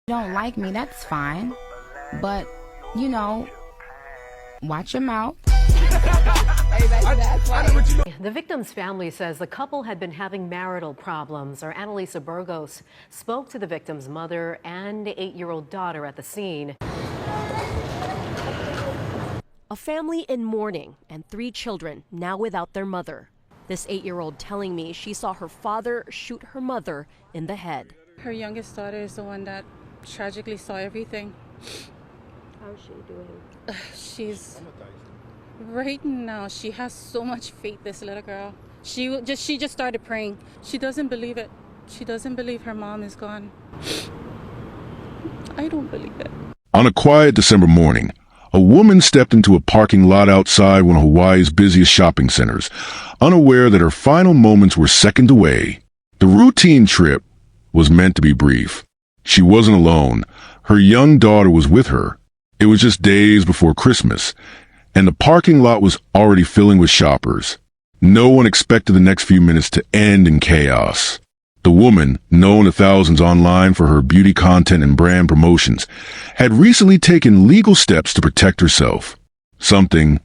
Don't like me, that's fine. But, you know, watch your mouth. The victim's family says the couple had been having marital problems. Our Annalisa Burgos spoke to the victim's mother and 8-year-old daughter at the scene. A family in mourning and 3 children now without their mother. This 8-year-old telling me she saw her father shoot her mother in the head. Her youngest daughter is the one that tragically saw everything. How's she doing? She's right now, she has so much faith, this little girl. She just started praying. She doesn't believe it. She doesn't believe her mom is gone. I don't believe it. On a quiet December morning, a woman stepped into a parking lot outside one of Hawaii's busiest shopping centers, unaware that her final moments were seconds away. The routine trip was meant to be brief. She wasn't alone. Her young daughter was with her. It was just days before Christmas, and the parking lot was already filling with shoppers. No one expected the next few minutes to end in chaos. The woman, known to thousands online for her beauty content and brand promotions, had recently taken legal steps to protect herself. Something,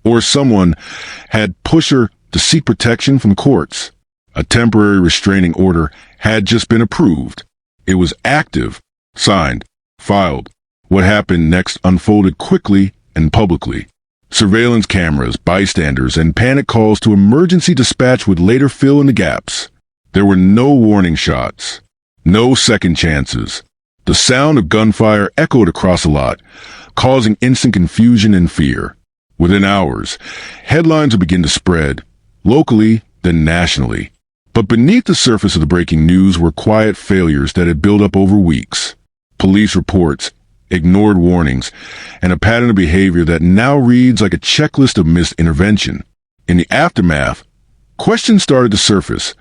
or someone, had pushed her to seek protection from courts. A temporary restraining order had just been approved. It was active, signed, filed. What happened next unfolded quickly and publicly. Surveillance cameras, bystanders, and panic calls to emergency dispatch would later fill in the gaps. There were no warning shots, no second chances. The sound of gunfire echoed across the lot, causing instant confusion and fear. Within hours, headlines would begin to spread, locally, then nationally. But beneath the surface of the breaking news were quiet failures that had built up over weeks. Police reports, ignored warnings, and a pattern of behavior that now reads like a checklist of missed intervention. In the aftermath, questions started to surface.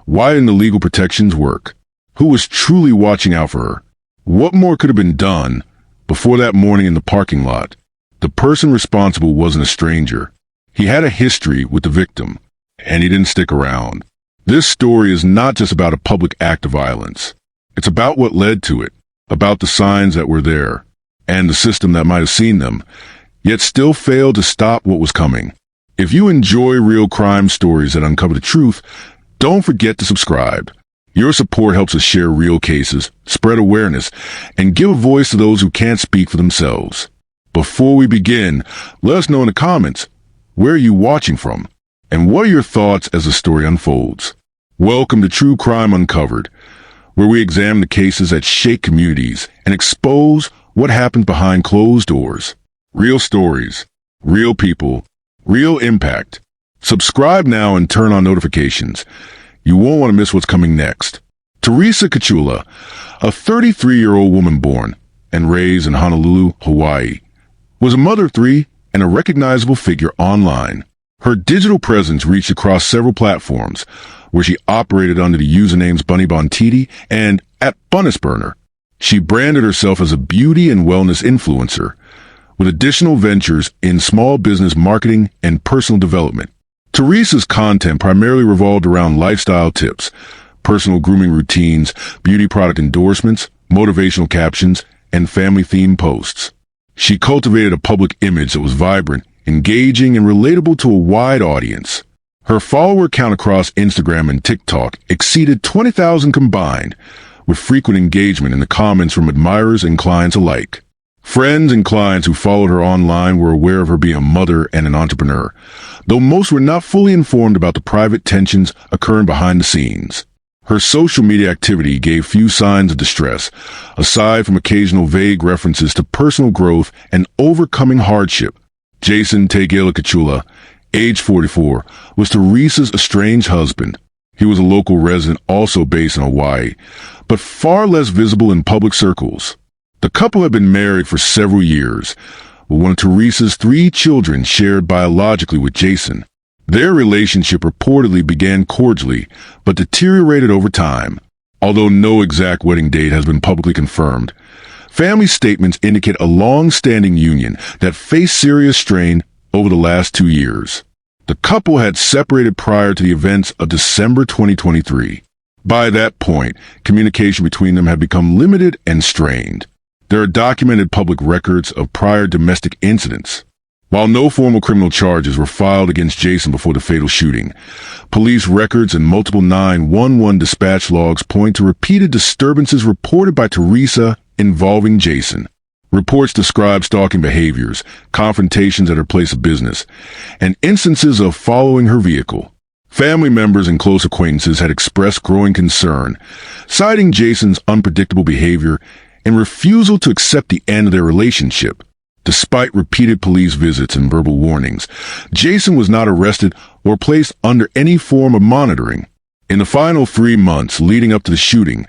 Why didn't the legal protections work? Who was truly watching out for her? What more could have been done before that morning in the parking lot? The person responsible wasn't a stranger. He had a history with the victim, and he didn't stick around. This story is not just about a public act of violence. It's about what led to it, about the signs that were there, and the system that might have seen them, yet still failed to stop what was coming. If you enjoy real crime stories that uncover the truth, don't forget to subscribe. Your support helps us share real cases, spread awareness, and give a voice to those who can't speak for themselves. Before we begin, let us know in the comments, where are you watching from? And what are your thoughts as the story unfolds? Welcome to True Crime Uncovered, where we examine the cases that shake communities and expose what happens behind closed doors. Real stories, real people, real impact. Subscribe now and turn on notifications. You won't want to miss what's coming next. Teresa Kachula, a 33-year-old woman born and raised in Honolulu, Hawaii, was a mother of 3 and a recognizable figure online. Her digital presence reached across several platforms, where she operated under the usernames Bunny Bontiti and @Bunnisburner. She branded herself as a beauty and wellness influencer, with additional ventures in small business marketing and personal development. Teresa's content primarily revolved around lifestyle tips, personal grooming routines, beauty product endorsements, motivational captions, and family-themed posts. She cultivated a public image that was vibrant, engaging, and relatable to a wide audience. Her follower count across Instagram and TikTok exceeded 20,000 combined, with frequent engagement in the comments from admirers and clients alike. Friends and clients who followed her online were aware of her being a mother and an entrepreneur, though most were not fully informed about the private tensions occurring behind the scenes. Her social media activity gave few signs of distress, aside from occasional vague references to personal growth and overcoming hardship. Jason Tegela Kachula, age 44, was Teresa's estranged husband. He was a local resident also based in Hawaii, but far less visible in public circles. The couple had been married for several years, with one of Teresa's 3 children shared biologically with Jason. Their relationship reportedly began cordially, but deteriorated over time. Although no exact wedding date has been publicly confirmed, family statements indicate a long-standing union that faced serious strain over the last 2 years. The couple had separated prior to the events of December 2023. By that point, communication between them had become limited and strained. There are documented public records of prior domestic incidents. While no formal criminal charges were filed against Jason before the fatal shooting, police records and multiple 911 dispatch logs point to repeated disturbances reported by Teresa involving Jason. Reports describe stalking behaviors, confrontations at her place of business, and instances of following her vehicle. Family members and close acquaintances had expressed growing concern, citing Jason's unpredictable behavior and refusal to accept the end of their relationship. Despite repeated police visits and verbal warnings, Jason was not arrested or placed under any form of monitoring. In the final 3 months leading up to the shooting,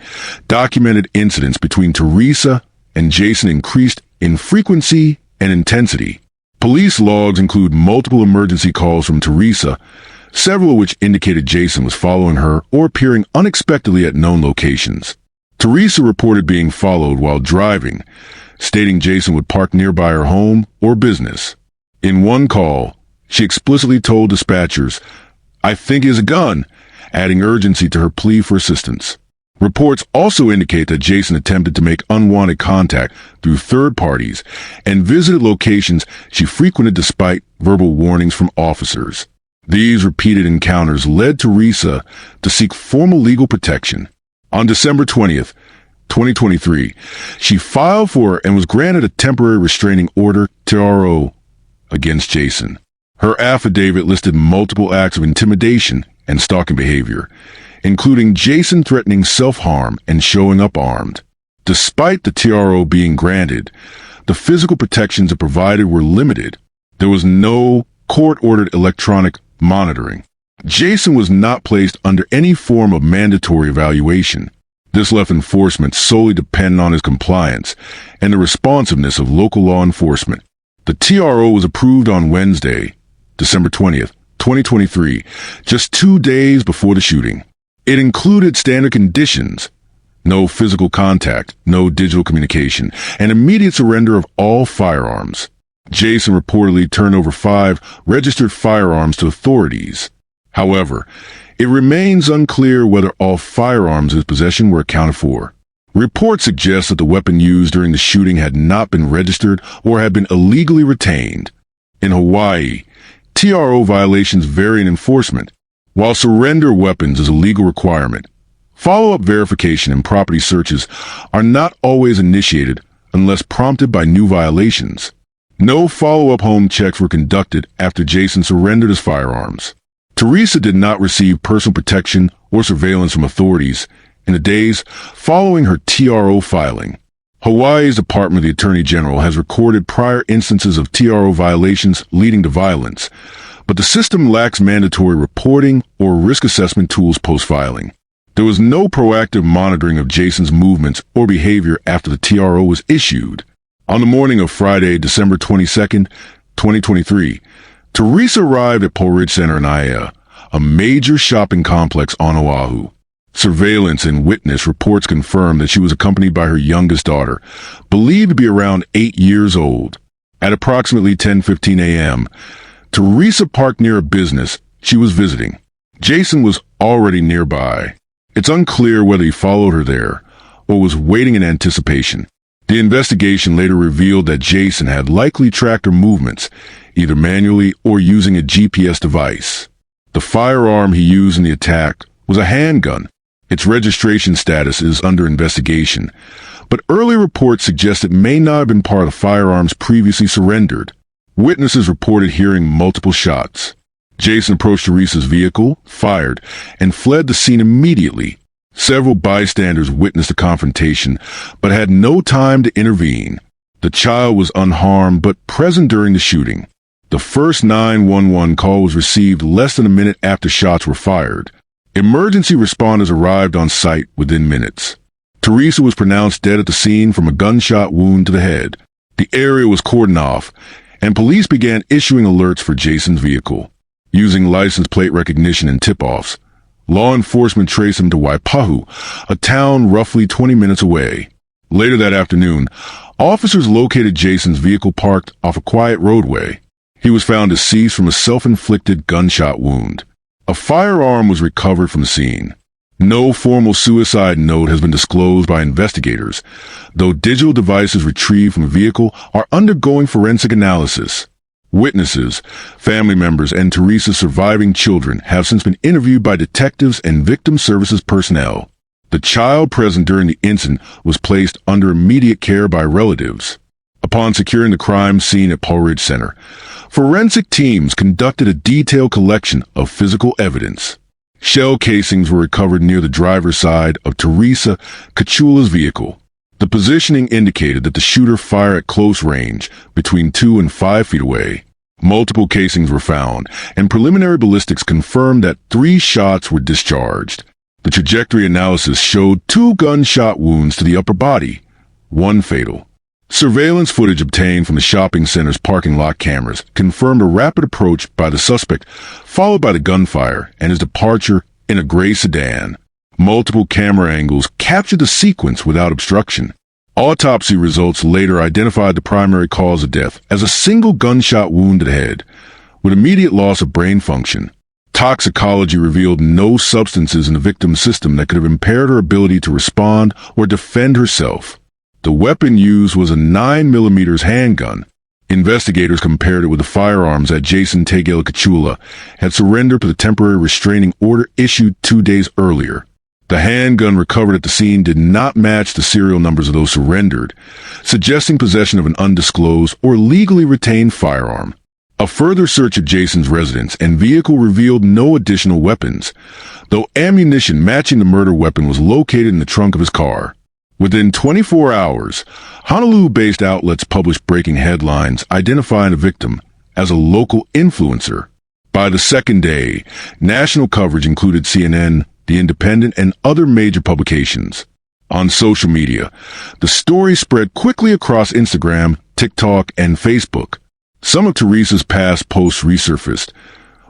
documented incidents between Teresa and Jason increased in frequency and intensity. Police logs include multiple emergency calls from Teresa, several of which indicated Jason was following her or appearing unexpectedly at known locations. Teresa reported being followed while driving, stating Jason would park nearby her home or business. In one call, she explicitly told dispatchers, "I think he has a gun," adding urgency to her plea for assistance. Reports also indicate that Jason attempted to make unwanted contact through third parties and visited locations she frequented despite verbal warnings from officers. These repeated encounters led Teresa to seek formal legal protection. On December 20th, 2023, she filed for and was granted a temporary restraining order, TRO, against Jason. Her affidavit listed multiple acts of intimidation and stalking behavior, including Jason threatening self-harm and showing up armed. Despite the TRO being granted, the physical protections it provided were limited. There was no court-ordered electronic monitoring. Jason was not placed under any form of mandatory evaluation. This left enforcement solely dependent on his compliance and the responsiveness of local law enforcement. The TRO was approved on Wednesday, December 20th, 2023, just 2 days before the shooting. It included standard conditions: no physical contact, no digital communication, and immediate surrender of all firearms. Jason reportedly turned over 5 registered firearms to authorities. However, it remains unclear whether all firearms in his possession were accounted for. Reports suggest that the weapon used during the shooting had not been registered or had been illegally retained. In Hawaii, TRO violations vary in enforcement. While surrender weapons is a legal requirement, follow-up verification and property searches are not always initiated unless prompted by new violations. No follow-up home checks were conducted after Jason surrendered his firearms. Teresa did not receive personal protection or surveillance from authorities in the days following her TRO filing. Hawaii's Department of the Attorney General has recorded prior instances of TRO violations leading to violence, but the system lacks mandatory reporting or risk assessment tools post-filing. There was no proactive monitoring of Jason's movements or behavior after the TRO was issued. On the morning of Friday, December 22nd, 2023, Teresa arrived at Paul Ridge Center in Aiea, a major shopping complex on Oahu. Surveillance and witness reports confirm that she was accompanied by her youngest daughter, believed to be around 8 years old. At approximately 10:15 a.m., Teresa parked near a business she was visiting. Jason was already nearby. It's unclear whether he followed her there or was waiting in anticipation. The investigation later revealed that Jason had likely tracked her movements, either manually or using a GPS device. The firearm he used in the attack was a handgun. Its registration status is under investigation, but early reports suggest it may not have been part of firearms previously surrendered. Witnesses reported hearing multiple shots. Jason approached Teresa's vehicle, fired, and fled the scene immediately. Several bystanders witnessed the confrontation, but had no time to intervene. The child was unharmed but present during the shooting. The first 911 call was received less than a minute after shots were fired. Emergency responders arrived on site within minutes. Teresa was pronounced dead at the scene from a gunshot wound to the head. The area was cordoned off, and police began issuing alerts for Jason's vehicle. Using license plate recognition and tip-offs, law enforcement traced him to Waipahu, a town roughly 20 minutes away. Later that afternoon, officers located Jason's vehicle parked off a quiet roadway. He was found deceased from a self-inflicted gunshot wound. A firearm was recovered from the scene. No formal suicide note has been disclosed by investigators, though digital devices retrieved from the vehicle are undergoing forensic analysis. Witnesses, family members, and Teresa's surviving children have since been interviewed by detectives and victim services personnel. The child present during the incident was placed under immediate care by relatives. Upon securing the crime scene at Paul Ridge Center, forensic teams conducted a detailed collection of physical evidence. Shell casings were recovered near the driver's side of Teresa Cachula's vehicle. The positioning indicated that the shooter fired at close range, between 2 and 5 feet away. Multiple casings were found, and preliminary ballistics confirmed that 3 shots were discharged. The trajectory analysis showed 2 gunshot wounds to the upper body, 1 fatal. Surveillance footage obtained from the shopping center's parking lot cameras confirmed a rapid approach by the suspect, followed by the gunfire and his departure in a gray sedan. Multiple camera angles captured the sequence without obstruction. Autopsy results later identified the primary cause of death as a single gunshot wound to the head, with immediate loss of brain function. Toxicology revealed no substances in the victim's system that could have impaired her ability to respond or defend herself. The weapon used was a 9mm handgun. Investigators compared it with the firearms that Jason Tegel Cachula had surrendered to the temporary restraining order issued 2 days earlier. The handgun recovered at the scene did not match the serial numbers of those surrendered, suggesting possession of an undisclosed or legally retained firearm. A further search of Jason's residence and vehicle revealed no additional weapons, though ammunition matching the murder weapon was located in the trunk of his car. Within 24 hours, Honolulu-based outlets published breaking headlines identifying the victim as a local influencer. By the second day, national coverage included CNN, The Independent, and other major publications. On social media, the story spread quickly across Instagram, TikTok, and Facebook. Some of Teresa's past posts resurfaced,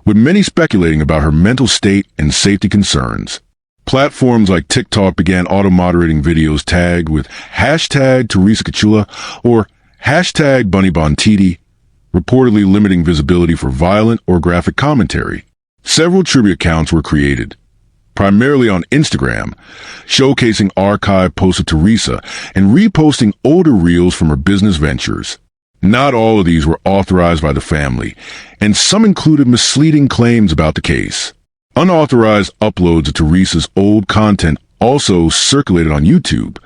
with many speculating about her mental state and safety concerns. Platforms like TikTok began auto-moderating videos tagged with hashtag Teresa Cachula or hashtag Bunny Bontiti, reportedly limiting visibility for violent or graphic commentary. Several tribute accounts were created, primarily on Instagram, showcasing archive posts of Teresa and reposting older reels from her business ventures. Not all of these were authorized by the family, and some included misleading claims about the case. Unauthorized uploads of Teresa's old content also circulated on YouTube,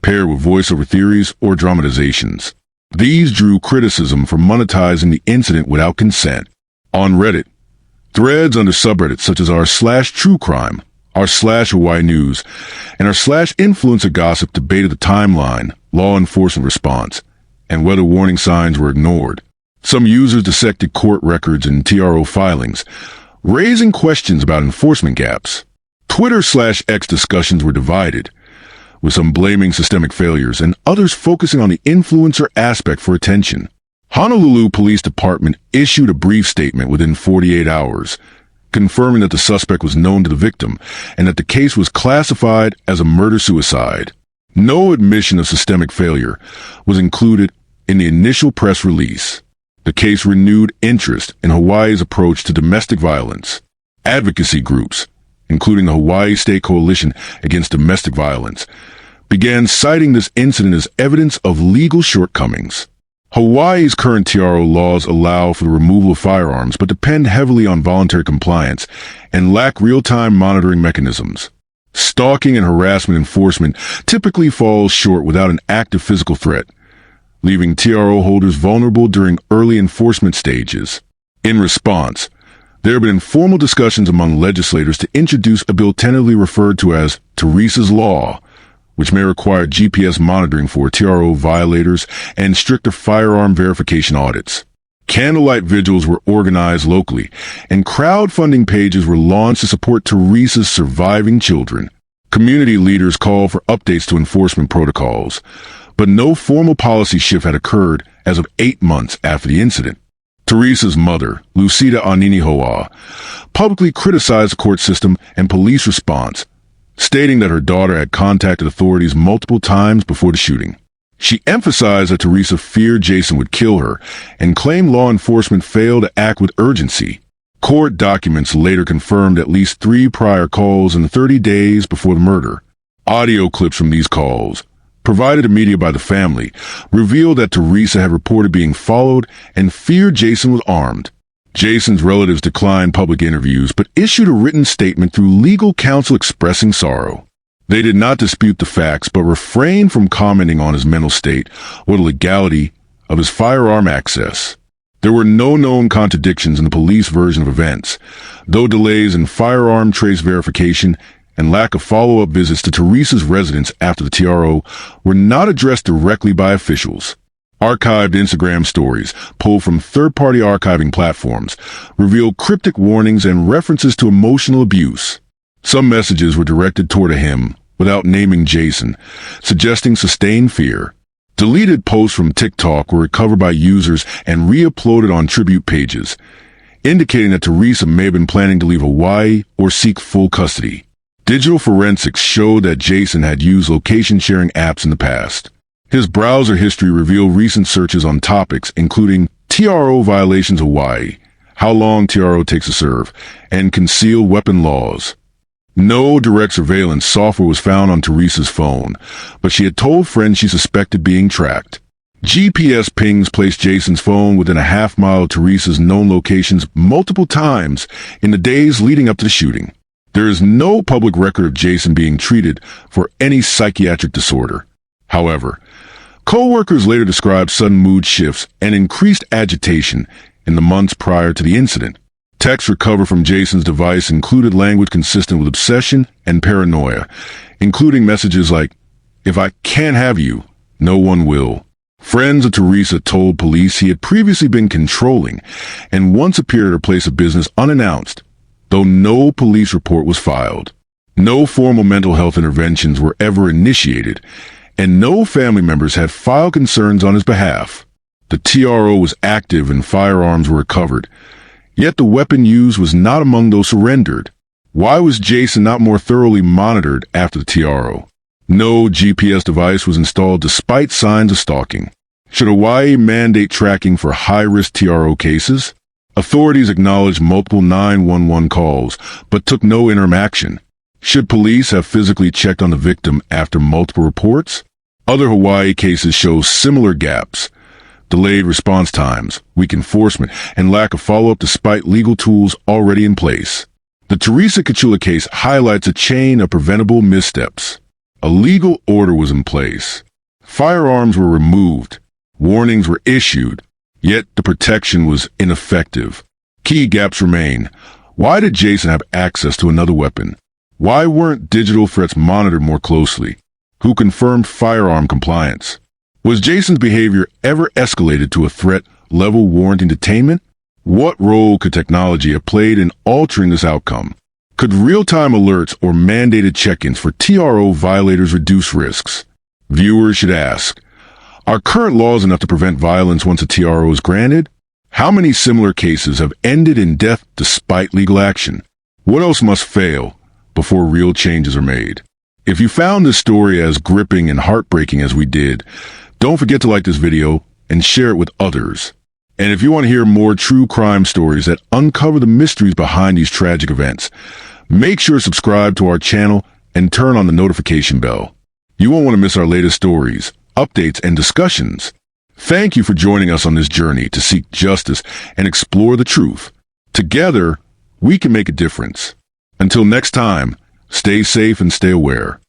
paired with voiceover theories or dramatizations. These drew criticism for monetizing the incident without consent. On Reddit, threads under subreddits such as r/truecrime, r/Hawaii News, and r/influencer gossip debated the timeline, law enforcement response, and whether warning signs were ignored. Some users dissected court records and TRO filings, raising questions about enforcement gaps. Twitter/X discussions were divided, with some blaming systemic failures and others focusing on the influencer aspect for attention. Honolulu Police Department issued a brief statement within 48 hours, confirming that the suspect was known to the victim and that the case was classified as a murder-suicide. No admission of systemic failure was included in the initial press release. The case renewed interest in Hawaii's approach to domestic violence. Advocacy groups, including the Hawaii State Coalition Against Domestic Violence, began citing this incident as evidence of legal shortcomings. Hawaii's current TRO laws allow for the removal of firearms but depend heavily on voluntary compliance and lack real-time monitoring mechanisms. Stalking and harassment enforcement typically falls short without an active physical threat, leaving TRO holders vulnerable during early enforcement stages. In response, there have been informal discussions among legislators to introduce a bill tentatively referred to as Teresa's Law, which may require GPS monitoring for TRO violators and stricter firearm verification audits. Candlelight vigils were organized locally, and crowdfunding pages were launched to support Teresa's surviving children. Community leaders called for updates to enforcement protocols, but no formal policy shift had occurred as of 8 months after the incident. Teresa's mother, Lucida Aninihoa, publicly criticized the court system and police response, stating that her daughter had contacted authorities multiple times before the shooting. She emphasized that Teresa feared Jason would kill her and claimed law enforcement failed to act with urgency. Court documents later confirmed at least 3 prior calls in the 30 days before the murder. Audio clips from these calls, provided to media by the family, revealed that Teresa had reported being followed and feared Jason was armed. Jason's relatives declined public interviews but issued a written statement through legal counsel expressing sorrow. They did not dispute the facts but refrained from commenting on his mental state or the legality of his firearm access. There were no known contradictions in the police version of events, though delays in firearm trace verification and lack of follow-up visits to Teresa's residence after the TRO were not addressed directly by officials. Archived Instagram stories, pulled from third-party archiving platforms, revealed cryptic warnings and references to emotional abuse. Some messages were directed toward him, without naming Jason, suggesting sustained fear. Deleted posts from TikTok were recovered by users and re-uploaded on tribute pages, indicating that Teresa may have been planning to leave Hawaii or seek full custody. Digital forensics showed that Jason had used location-sharing apps in the past. His browser history revealed recent searches on topics including TRO violations Hawaii, how long TRO takes to serve, and concealed weapon laws. No direct surveillance software was found on Teresa's phone, but she had told friends she suspected being tracked. GPS pings placed Jason's phone within a half-mile of Teresa's known locations multiple times in the days leading up to the shooting. There is no public record of Jason being treated for any psychiatric disorder. However, co-workers later described sudden mood shifts and increased agitation in the months prior to the incident. Texts recovered from Jason's device included language consistent with obsession and paranoia, including messages like, "If I can't have you, no one will." Friends of Teresa told police he had previously been controlling and once appeared at her place of business unannounced, though no police report was filed. No formal mental health interventions were ever initiated, and no family members had filed concerns on his behalf. The TRO was active and firearms were recovered, yet the weapon used was not among those surrendered. Why was Jason not more thoroughly monitored after the TRO? No GPS device was installed despite signs of stalking. Should Hawaii mandate tracking for high-risk TRO cases? Authorities acknowledged multiple 911 calls, but took no interim action. Should police have physically checked on the victim after multiple reports? Other Hawaii cases show similar gaps. Delayed response times, weak enforcement, and lack of follow-up despite legal tools already in place. The Teresa Kachula case highlights a chain of preventable missteps. A legal order was in place. Firearms were removed. Warnings were issued. Yet the protection was ineffective. Key gaps remain. Why did Jason have access to another weapon? Why weren't digital threats monitored more closely? Who confirmed firearm compliance? Was Jason's behavior ever escalated to a threat level warranting detainment? What role could technology have played in altering this outcome? Could real-time alerts or mandated check-ins for TRO violators reduce risks? Viewers should ask, are current laws enough to prevent violence once a TRO is granted? How many similar cases have ended in death despite legal action? What else must fail before real changes are made? If you found this story as gripping and heartbreaking as we did, don't forget to like this video and share it with others. And if you want to hear more true crime stories that uncover the mysteries behind these tragic events, make sure to subscribe to our channel and turn on the notification bell. You won't want to miss our latest stories, updates, and discussions. Thank you for joining us on this journey to seek justice and explore the truth. Together, we can make a difference. Until next time, stay safe and stay aware.